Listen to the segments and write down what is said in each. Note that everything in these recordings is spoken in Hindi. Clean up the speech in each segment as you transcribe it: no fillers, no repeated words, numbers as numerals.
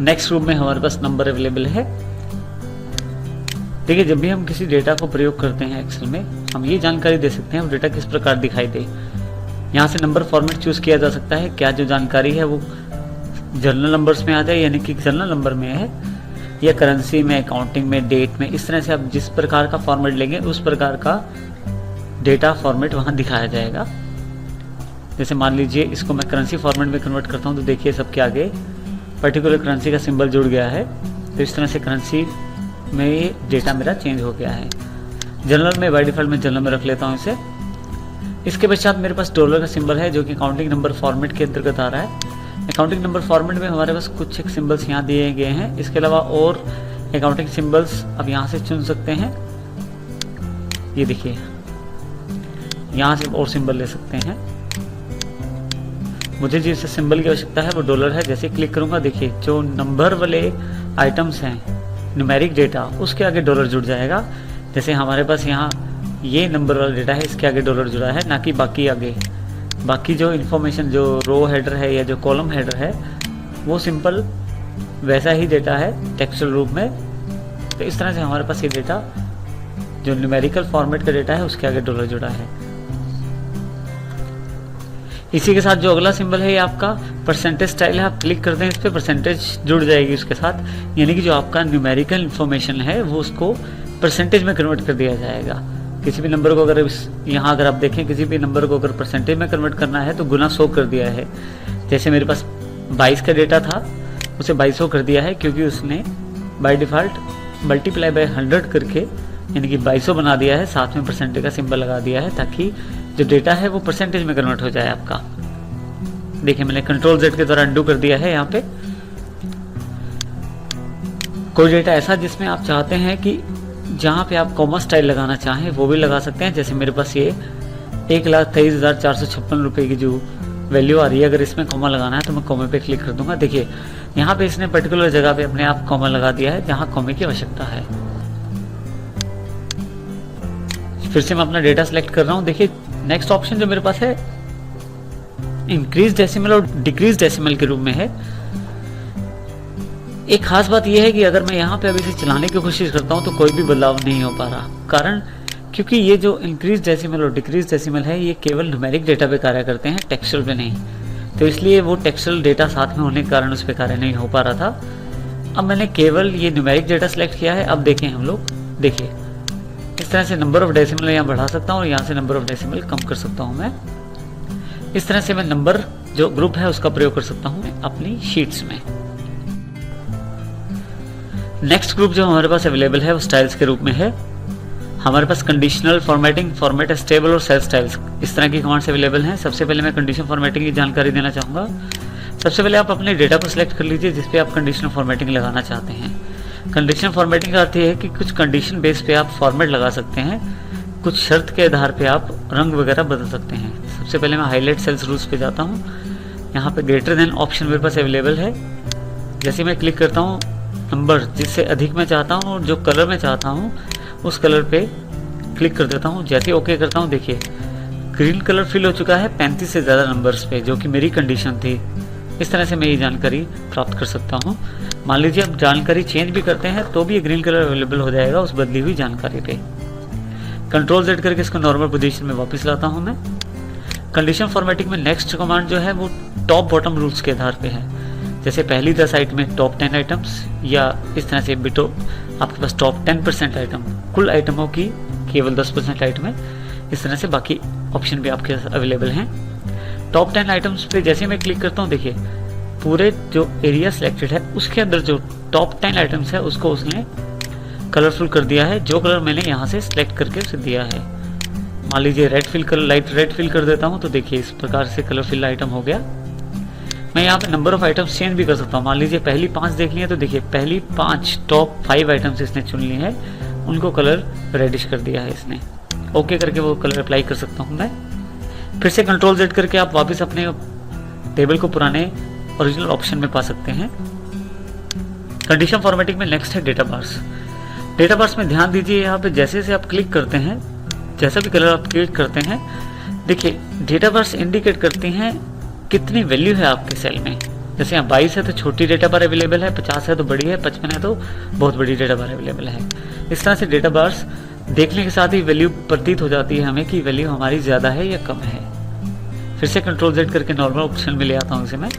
नेक्स्ट ग्रुप में हमारे पास नंबर अवेलेबल है। देखिए, जब भी हम किसी डेटा को प्रयोग करते हैं एक्सेल में, हम ये जानकारी दे सकते हैं वो डेटा किस प्रकार दिखाई दे। यहाँ से नंबर फॉर्मेट चूज किया जा सकता है, क्या जो जानकारी है वो जर्नल नंबर्स में आ जाए, यानी कि जर्नल नंबर में है, या करेंसी में, अकाउंटिंग में, डेट में। इस तरह से आप जिस प्रकार का फॉर्मेट लेंगे उस प्रकार का डेटा फॉर्मेट वहाँ दिखाया जाएगा। जैसे मान लीजिए इसको मैं करेंसी फॉर्मेट में कन्वर्ट करता हूँ, तो देखिए सबके आगे पर्टिकुलर करेंसी का सिंबल जुड़ गया है। तो इस तरह से करेंसी में ये डेटा मेरा चेंज हो गया है। जनरल में बाय डिफॉल्ट मैं जनरल में रख लेता हूँ इसे। इसके पश्चात मेरे पास डॉलर का सिंबल है जो कि अकाउंटिंग नंबर फॉर्मेट के अंतर्गत आ रहा है। अकाउंटिंग नंबर फॉर्मेट में हमारे पास कुछ एक सिंबल्स यहाँ दिए गए हैं। इसके अलावा और अकाउंटिंग सिंबल्स अब यहाँ से चुन सकते हैं। ये देखिए, यहाँ से और सिंबल ले सकते हैं। मुझे जिस सिंबल की आवश्यकता है वो डॉलर है। जैसे क्लिक करूंगा, देखिए जो नंबर वाले आइटम्स हैं, न्यूमेरिक डेटा, उसके आगे डॉलर जुड़ जाएगा। जैसे हमारे पास यहाँ ये नंबर वाला डेटा है, इसके आगे डॉलर जुड़ा है, ना कि बाकी आगे। बाकी जो इन्फॉर्मेशन, जो रो हेडर है या जो कॉलम हेडर है, वो सिंपल वैसा ही डेटा है टेक्सचुअल रूप में। तो इस तरह से हमारे पास ये डेटा जो न्यूमेरिकल फॉर्मेट का डेटा है उसके आगे डॉलर जुड़ा है। इसी के साथ जो अगला सिंबल है ये आपका परसेंटेज स्टाइल है। आप क्लिक करते हैं इस पर, परसेंटेज जुड़ जाएगी उसके साथ, यानी कि जो आपका न्यूमेरिकल इन्फॉर्मेशन है वो उसको परसेंटेज में कन्वर्ट कर दिया जाएगा। किसी भी नंबर को अगर यहाँ अगर आप देखें, किसी भी नंबर को अगर परसेंटेज में कन्वर्ट करना है तो गुना 100 कर दिया है। जैसे मेरे पास 22 का डेटा था, उसे 2200 कर दिया है, क्योंकि उसने बाय डिफ़ॉल्ट मल्टीप्लाई बाय 100 करके यानी कि 2200 बना दिया है, साथ में परसेंटेज का सिंबल लगा दिया है, ताकि जो डेटा है वो परसेंटेज में कन्वर्ट हो जाए आपका। देखिए, मैंने कंट्रोल Z के द्वारा अंडू कर दिया है। यहाँ पे कोई डेटा ऐसा जिसमें आप चाहते हैं कि जहाँ पे आप कॉमा स्टाइल लगाना चाहें वो भी लगा सकते हैं। जैसे मेरे पास ये 1,23,456 रुपये की जो वैल्यू आ रही है, अगर इसमें कॉमा लगाना है तो मैं कॉमे पे क्लिक कर दूंगा। देखिए यहाँ पे इसने पर्टिकुलर जगह पे अपने आप कॉमा लगा दिया है जहाँ कॉमे की आवश्यकता है। फिर से मैं अपना डेटा सेलेक्ट कर रहा हूँ। देखिए नेक्स्ट ऑप्शन जो मेरे पास है इंक्रीज डेसिमल और डिक्रीज डेसिमल के रूप में है। एक खास बात यह है कि अगर मैं यहाँ पे अभी से चलाने की कोशिश करता हूँ तो कोई भी बदलाव नहीं हो पा रहा। कारण क्योंकि ये जो इंक्रीज डेसिमल और डिक्रीज डेसिमल है ये केवल न्यूमेरिक डेटा पे कार्य करते हैं, टेक्सचुअल पे नहीं। तो इसलिए वो टेक्सचुअल डेटा साथ में होने के कारण उस पर कार्य नहीं हो पा रहा था। अब मैंने केवल ये न्यूमेरिक डेटा सेलेक्ट किया है। अब देखें हम लोग, देखिए इस तरह से नंबर ऑफ डेसिमल यहाँ बढ़ा सकता हूँ और यहाँ से नंबर ऑफ डेसिमल कम कर सकता हूँ मैं। इस तरह से मैं नंबर जो ग्रुप है उसका प्रयोग कर सकता हूँ अपनी शीट्स में। नेक्स्ट ग्रुप जो हमारे पास अवेलेबल है वो स्टाइल्स के रूप में है। हमारे पास कंडीशनल फॉर्मेटिंग, फॉर्मेट स्टेबल और सेल स्टाइल्स, इस तरह की कमांड्स अवेलेबल हैं। सबसे पहले मैं कंडीशनल फॉर्मेटिंग की जानकारी देना चाहूँगा। सबसे पहले आप अपने डेटा को सिलेक्ट कर लीजिए जिस पे आप कंडीशनल फॉर्मेटिंग लगाना चाहते हैं। कंडीशनल फॉर्मेटिंग का अर्थ है कि कुछ कंडीशन बेस पे आप फॉर्मेट लगा सकते हैं, कुछ शर्त के आधार पे आप रंग वगैरह बदल सकते हैं। सबसे पहले मैं हाईलाइट सेल्स रूल्स पे जाता हूँ। यहाँ पे ग्रेटर देन ऑप्शन मेरे पास अवेलेबल है। जैसे मैं क्लिक करता हूँ, नंबर जिससे अधिक मैं चाहता हूँ और जो कलर मैं चाहता हूँ उस कलर पे क्लिक कर देता हूँ। जैसे ओके करता हूँ, देखिए ग्रीन कलर फिल हो चुका है 35 से ज़्यादा नंबर्स पे, जो कि मेरी कंडीशन थी। इस तरह से मैं ये जानकारी प्राप्त कर सकता हूँ। मान लीजिए अब जानकारी चेंज भी करते हैं तो भी ये ग्रीन कलर अवेलेबल हो जाएगा उस बदली हुई जानकारी पे। कंट्रोल Z करके इसको नॉर्मल पोजीशन में वापस लाता हूँ मैं। कंडीशन फॉर्मेटिंग में नेक्स्ट कमांड जो है वो टॉप बॉटम रूल्स के आधार पे है। जैसे पहली 10 आइटम में टॉप 10 आइटम्स, या इस तरह से बिटो आपके पास टॉप 10% आइटम, कुल आइटमों की केवल 10% आइटम है। इस तरह से बाकी ऑप्शन भी आपके पास अवेलेबल हैं। टॉप 10 आइटम्स पे जैसे मैं क्लिक करता हूँ, देखिए पूरे जो एरिया सिलेक्टेड है उसके अंदर जो टॉप 10 आइटम्स है उसको उसने कलरफुल कर दिया है, जो कलर मैंने यहाँ से सिलेक्ट करके उसे दिया है। मान लीजिए रेड फिल कर, लाइट रेड फिल कर देता हूँ तो देखिए इस प्रकार से कलर फिल आइटम हो गया। मैं यहाँ पे नंबर ऑफ आइटम्स चेंज भी कर सकता हूँ। मान लीजिए पहली 5 देख ली है तो देखिए पहली 5 टॉप 5 आइटम्स इसने चुन ली है, उनको कलर रेडिश कर दिया है इसने। ओके करके वो कलर अप्लाई कर सकता हूँ मैं। फिर से कंट्रोल Z करके आप वापस अपने टेबल को पुराने ओरिजिनल ऑप्शन में पा सकते हैं। कंडीशन फॉर्मेटिंग में नेक्स्ट है डेटा बार्स। डेटा बार्स में ध्यान दीजिए, यहाँ पे जैसे से आप क्लिक करते हैं, जैसा भी कलर आप क्लिक करते हैं, देखिए डेटा बार्स इंडिकेट करती हैं कितनी वैल्यू है आपके सेल में। जैसे यहाँ 22 है तो छोटी डेटा बार अवेलेबल है, 50 है तो बड़ी है, 55 है तो बहुत बड़ी डेटा बार अवेलेबल है। इस तरह से डेटा बार्स देखने के साथ ही वैल्यू प्रतीत हो जाती है हमें कि वैल्यू हमारी ज़्यादा है या कम है। फिर से कंट्रोल Z करके नॉर्मल ऑप्शन में ले आता हूँ इसे मैं।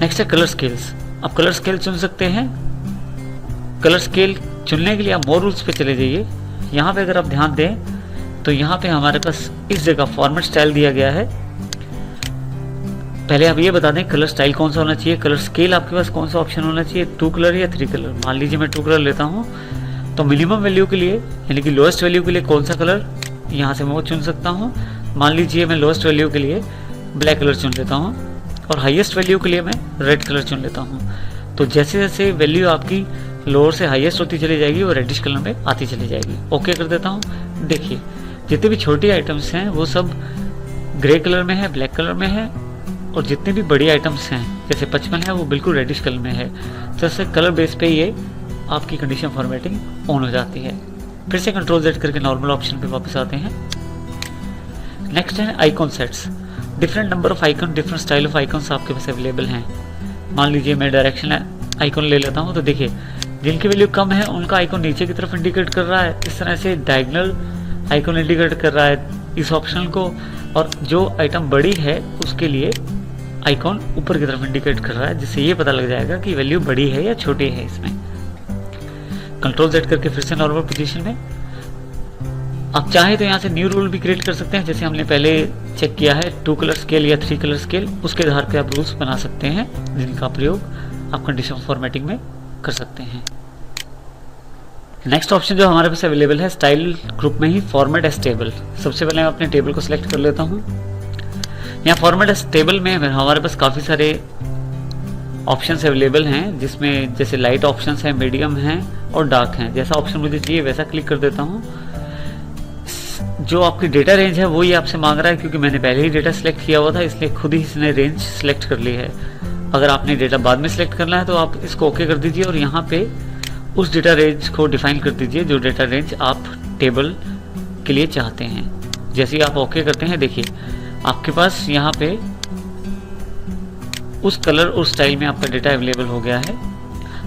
नेक्स्ट है कलर स्केल्स। आप कलर स्केल चुन सकते हैं। कलर स्केल चुनने के लिए आप मोर रूल्स पे चले जाइए। यहाँ पे अगर आप ध्यान दें तो यहाँ पे हमारे पास इस जगह फॉर्मेट स्टाइल दिया गया है। पहले आप ये बता दें कलर स्टाइल कौन सा होना चाहिए, कलर स्केल आपके पास कौन सा ऑप्शन होना चाहिए, 2 कलर या 3 कलर। मान लीजिए मैं 2 कलर लेता हूँ तो मिनिमम वैल्यू के लिए यानी कि लोएस्ट वैल्यू के लिए कौन सा कलर यहाँ से मैं वो चुन सकता हूँ। मान लीजिए मैं लोएस्ट वैल्यू के लिए ब्लैक कलर चुन लेता हूँ और हाईएस्ट वैल्यू के लिए मैं रेड कलर चुन लेता हूँ। तो जैसे जैसे वैल्यू आपकी लोअर से हाईएस्ट होती चली जाएगी वो रेडिश कलर में आती चली जाएगी। ओके कर देता हूँ। देखिए जितने भी छोटी आइटम्स हैं वो सब ग्रे कलर में है, ब्लैक कलर में है, और जितने भी बड़ी आइटम्स हैं जैसे 55 है वो बिल्कुल रेडिश कलर में है। तो इससे कलर बेस पे ये आपकी कंडीशन फॉर्मेटिंग ऑन हो जाती है। फिर से कंट्रोल Z करके नॉर्मल ऑप्शन पे वापस आते हैं। नेक्स्ट है icon sets. Different number of icon, different style of icons आपके पास अवेलेबल हैं। मान लीजिए मैं डायरेक्शन आइकॉन ले लेता हूँ तो देखिए जिनकी वैल्यू कम है उनका आइकॉन नीचे की तरफ इंडिकेट कर रहा है, इस तरह से डायगोनल आइकॉन इंडिकेट कर रहा है इस ऑप्शन को, और जो आइटम बड़ी है उसके लिए आइकॉन ऊपर की तरफ इंडिकेट कर रहा है, जिससे ये पता लग जाएगा कि वैल्यू बड़ी है या छोटी है। इसमें कंट्रोल Z करके फिर से नॉर्मल पोजीशन में। आप चाहे तो यहाँ से न्यू रूल भी क्रिएट कर सकते हैं, जैसे हमने पहले चेक किया है 2 कलर स्केल या 3 कलर स्केल, उसके आधार पे आप रूल्स बना सकते हैं जिनका प्रयोग आप कंडीशन फॉर्मेटिंग में कर सकते हैं। नेक्स्ट ऑप्शन जो हमारे पास अवेलेबल है स्टाइल ग्रुप में ही फॉर्मेट एज टेबल। सबसे पहले मैं अपने टेबल को सिलेक्ट कर लेता हूँ। यहाँ फॉर्मेट एज टेबल में हमारे पास काफ़ी सारे ऑप्शंस अवेलेबल हैं, जिसमें जैसे लाइट ऑप्शंस हैं, मीडियम हैं और डार्क हैं। जैसा ऑप्शन मुझे चाहिए वैसा क्लिक कर देता हूँ। जो आपकी डेटा रेंज है वो ये आपसे मांग रहा है, क्योंकि मैंने पहले ही डेटा सेलेक्ट किया हुआ था इसलिए खुद ही इसने रेंज सेलेक्ट कर ली है। अगर आपने डेटा बाद में सेलेक्ट करना है तो आप इसको ओके कर दीजिए और यहाँ पे उस डेटा रेंज को डिफाइन कर दीजिए जो डेटा रेंज आप टेबल के लिए चाहते हैं। जैसे ही आप ओके करते हैं देखिए आपके पास यहाँ पे उस कलर और स्टाइल में आपका डेटा अवेलेबल हो गया है।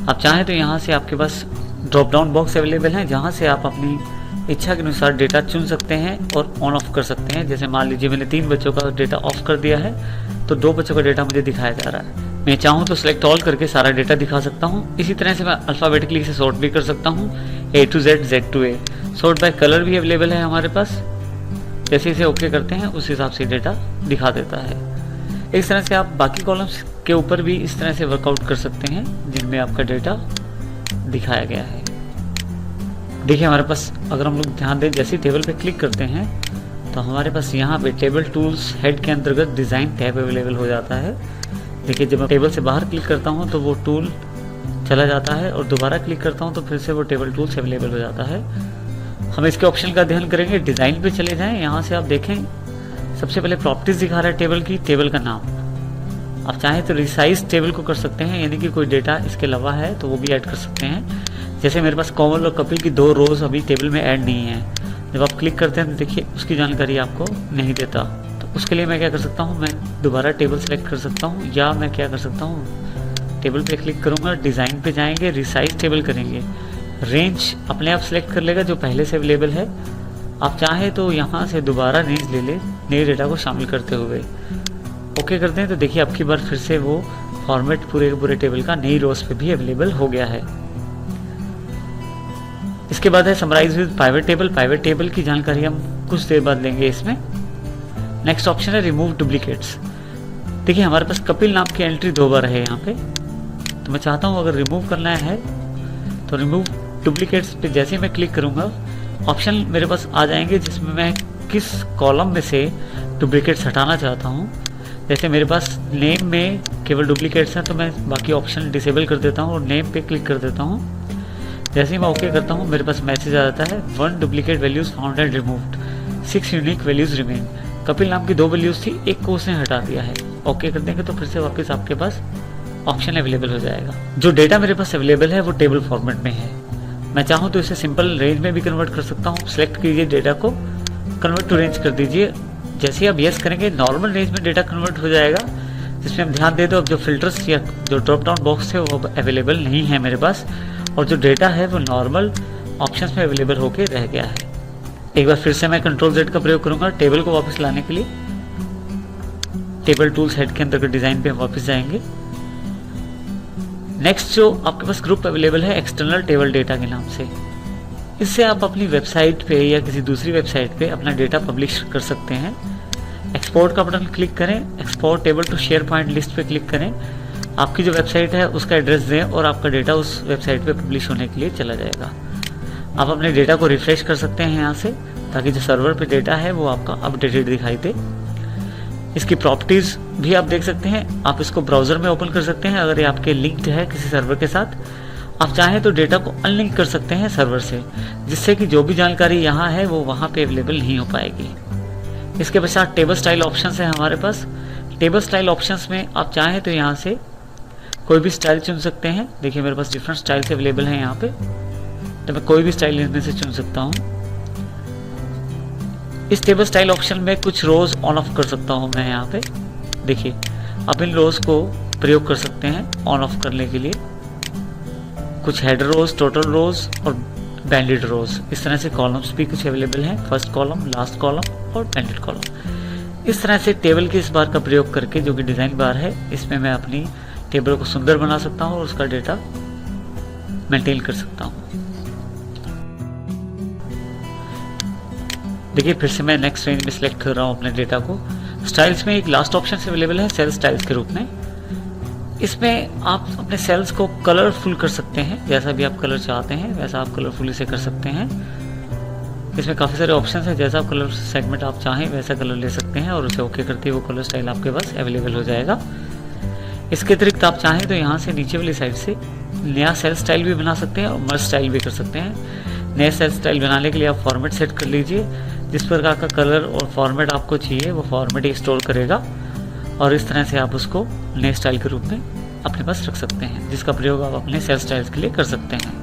आप चाहें तो यहाँ से आपके पास ड्रॉप डाउन बॉक्स अवेलेबल है जहाँ से आप अपनी इच्छा के अनुसार डेटा चुन सकते हैं और ऑन ऑफ कर सकते हैं। जैसे मान लीजिए मैंने 3 बच्चों का डेटा ऑफ कर दिया है तो 2 बच्चों का डेटा मुझे दिखाया जा रहा है। मैं चाहूँ तो सिलेक्ट ऑल करके सारा डेटा दिखा सकता हूँ। इसी तरह से मैं अल्फ़ाबेटिकली इसे सॉर्ट भी कर सकता हूँ, A to Z, Z to A। Sort by colour भी अवेलेबल है हमारे पास। जैसे इसे ओके करते हैं उस हिसाब से डेटा दिखा देता है। इस तरह से आप बाकी कॉलम्स के ऊपर भी इस तरह से वर्कआउट कर सकते हैं जिनमें आपका डेटा दिखाया गया है। देखिए हमारे पास अगर हम लोग ध्यान दें जैसे टेबल पे क्लिक करते हैं तो हमारे पास यहाँ पे टेबल टूल्स हेड के अंतर्गत डिज़ाइन टैब अवेलेबल हो जाता है। देखिए जब मैं टेबल से बाहर क्लिक करता हूँ तो वो टूल चला जाता है और दोबारा क्लिक करता हूँ तो फिर से वो टेबल टूल्स अवेलेबल हो जाता है। हम इसके ऑप्शन का अध्ययन करेंगे। डिज़ाइन पे चले जाएं, यहाँ से आप देखें सबसे पहले प्रॉपर्टीज दिखा रहा है टेबल की, टेबल का नाम। आप चाहें तो रिसाइज टेबल को कर सकते हैं, यानी कि कोई डेटा इसके अलावा है तो वो भी ऐड कर सकते हैं। जैसे मेरे पास कोमल और कपिल की 2 रोज अभी टेबल में ऐड नहीं है। जब आप क्लिक करते हैं तो देखिए उसकी जानकारी आपको नहीं देता। तो उसके लिए मैं क्या कर सकता हूँ, मैं दोबारा टेबल सेलेक्ट कर सकता हूँ, या मैं क्या कर सकता हूँ टेबल पे क्लिक करूँगा, डिज़ाइन पे जाएंगे, रिसाइज टेबल करेंगे, रेंज अपने आप सेलेक्ट कर लेगा जो पहले से अवेलेबल है। आप चाहे तो यहाँ से दोबारा रेंज ले ले नए डेटा को शामिल करते हुए। ओके करते हैं तो देखिए अब की बार फिर से वो फॉर्मेट पूरे के पूरे टेबल का नई रोज पे भी अवेलेबल हो गया है। इसके बाद है summarize with pivot table. Pivot table की जानकारी हम कुछ देर बाद लेंगे इसमें। नेक्स्ट ऑप्शन है रिमूव डुप्लीकेट्स। देखिए हमारे पास कपिल नाम की एंट्री 2 बार है यहाँ पे, तो मैं चाहता हूँ अगर रिमूव करना है तो रिमूव डुप्लीकेट्स पे जैसे ही मैं क्लिक करूँगा ऑप्शन मेरे पास आ जाएंगे जिसमें मैं किस कॉलम में से डुप्लीकेट्स हटाना चाहता हूँ। जैसे मेरे पास नेम में केवल डुप्लीकेट्स हैं तो मैं बाकी ऑप्शन डिसेबल कर देता हूँ और नेम पे क्लिक कर देता हूँ। जैसे ही मैं ओके करता हूँ मेरे पास मैसेज आ जाता है 1 duplicate values found and removed, 6 unique values remain. Kapil नाम की 2 वैल्यूज थी, एक को उसने हटा दिया है। ओके कर देंगे तो फिर से वापस आपके पास ऑप्शन अवेलेबल हो जाएगा। जो डेटा मेरे पास अवेलेबल है वो टेबल फॉर्मेट में है। मैं चाहूँ तो इसे सिंपल रेंज में भी कन्वर्ट कर सकता हूँ। सेलेक्ट कीजिए डेटा को, कन्वर्ट टू रेंज कर दीजिए। जैसे ही आप यस करेंगे नॉर्मल रेंज में डेटा कन्वर्ट हो जाएगा। जिसमें हम ध्यान दे दो, अब जो फिल्टर्स या जो ड्रॉप डाउन बॉक्स थे वो अवेलेबल नहीं है मेरे पास, और जो डेटा है वो नॉर्मल ऑप्शंस में अवेलेबल होके रह गया है। एक बार फिर से मैं Ctrl Z का प्रयोग करूंगा टेबल को वापस लाने के लिए। टेबल टूल्स हेड के अंदर के डिज़ाइन पे हम वापस जाएंगे। नेक्स्ट जो आपके पास ग्रुप अवेलेबल है एक्सटर्नल टेबल डेटा के नाम से, इससे आप अपनी वेबसाइट पे या किसी दूसरी वेबसाइट पे अपना डेटा पब्लिश कर सकते हैं। एक्सपोर्ट का बटन क्लिक करें, export table to SharePoint list पे क्लिक करें, आपकी जो वेबसाइट है उसका एड्रेस दें और आपका डेटा उस वेबसाइट पे पब्लिश होने के लिए चला जाएगा। आप अपने डेटा को रिफ्रेश कर सकते हैं यहाँ से, ताकि जो सर्वर पे डेटा है वो आपका अपडेटेड दिखाई दे। इसकी प्रॉपर्टीज़ भी आप देख सकते हैं, आप इसको ब्राउज़र में ओपन कर सकते हैं। अगर ये आपके लिंक्ड है किसी सर्वर के साथ, आप चाहें तो डेटा को अनलिंक कर सकते हैं सर्वर से, जिससे कि जो भी जानकारी यहाँ है वो वहाँ पे अवेलेबल नहीं हो पाएगी। इसके पश्चात टेबल स्टाइल ऑप्शंस है हमारे पास। टेबल स्टाइल ऑप्शंस में आप चाहें तो यहाँ से कोई भी स्टाइल चुन सकते हैं। देखिए मेरे पास डिफरेंट स्टाइल्स अवेलेबल हैं यहाँ पे, तो मैं कोई भी स्टाइल इनमें से चुन सकता हूँ। इस टेबल स्टाइल ऑप्शन में कुछ रोज ऑन ऑफ कर सकता हूँ मैं यहाँ पे। देखिए आप इन रोज को प्रयोग कर सकते हैं ऑन ऑफ करने के लिए। कुछ हेडर रोज, टोटल रोज और बैंडेड रोज, इस तरह से कॉलम्स भी कुछ अवेलेबल हैं। फर्स्ट कॉलम, लास्ट कॉलम और बैंडेड कॉलम। इस तरह से टेबल की इस बार का प्रयोग करके, जो कि डिज़ाइन बार है, इसमें मैं अपनी टेबल को सुंदर बना सकता हूँ और उसका डेटा मेंटेन कर सकता हूँ। देखिए फिर से मैं नेक्स्ट रेंज में सिलेक्ट कर रहा हूँ अपने डेटा को। स्टाइल्स में एक लास्ट ऑप्शन अवेलेबल है सेल स्टाइल्स के रूप में। इसमें आप अपने सेल्स को कलरफुल कर सकते हैं, जैसा भी आप कलर चाहते हैं वैसा आप कलरफुल इसे कर सकते हैं। इसमें काफ़ी सारे ऑप्शंस हैं, जैसा आप कलर सेगमेंट आप चाहें वैसा कलर ले सकते हैं और उसे ओके करते ही वो कलर स्टाइल आपके पास अवेलेबल हो जाएगा। इसके अतिरिक्त आप चाहें तो यहाँ से नीचे वाली साइड से नया सेल स्टाइल भी बना सकते हैं और मर्ज स्टाइल भी कर सकते हैं। नए सेल स्टाइल बनाने के लिए आप फॉर्मेट सेट कर लीजिए, जिस प्रकार का कलर और फॉर्मेट आपको चाहिए वो फॉर्मेट ही स्टोर करेगा, और इस तरह से आप उसको नए स्टाइल के रूप में अपने पास रख सकते हैं, जिसका प्रयोग आप अपने सेल स्टाइल्स के लिए कर सकते हैं।